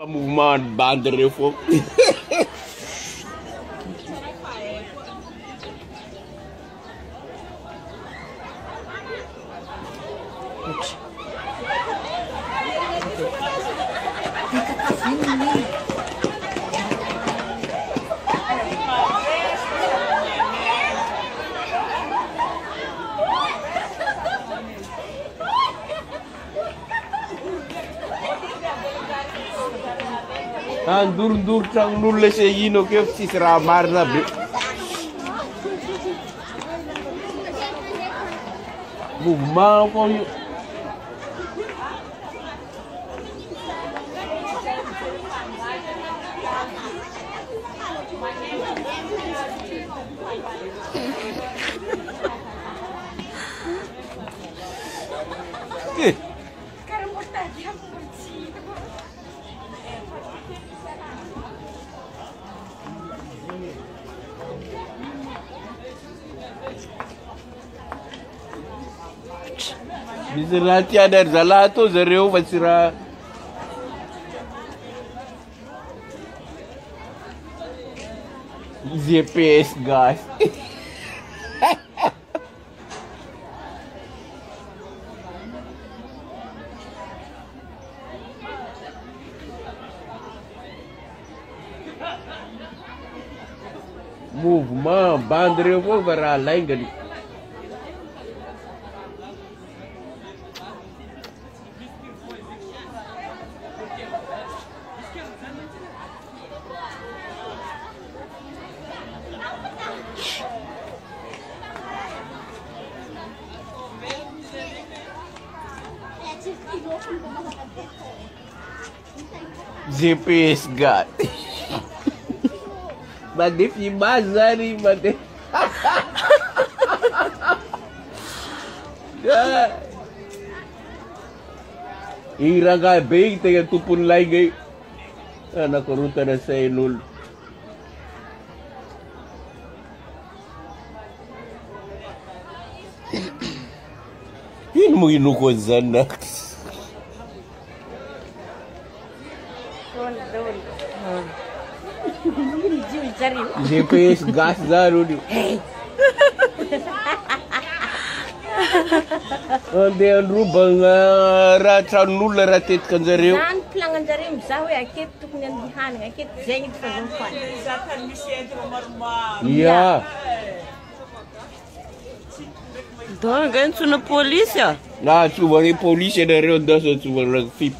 Mouvement de bande de refou. Dur tang nulle se yino ke sisra marna be mouvement ko Bizarati ada zalato Ireo basira GPS guys. Mouvement bande refou vera laingali. GPS God. Badif Mazari badif. Iraga big tega tupun lagi. Anak ruta na sa inul. Yun mo inukon sana. GPS gas daru di. Ande rubang ratra nulla ratet kan Ireo. Nan plangan Ireo zawe akit tuknya dihan akit jengit perempuan. Iya. Doang kan suna polisi. Nah, cuma ni polisi dari Ireo dah cuma orang fit.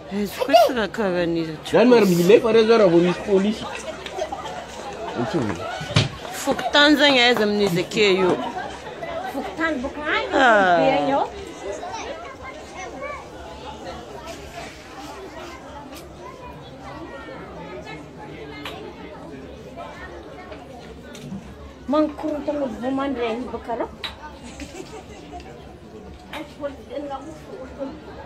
Questa caganita. Dan mar bile fare zara polisi. Itu. Fuktan zanya zamni zakeyo. Fuktan bukan biayo. Mangkur tang buman reni bakara. Aku enggak mau.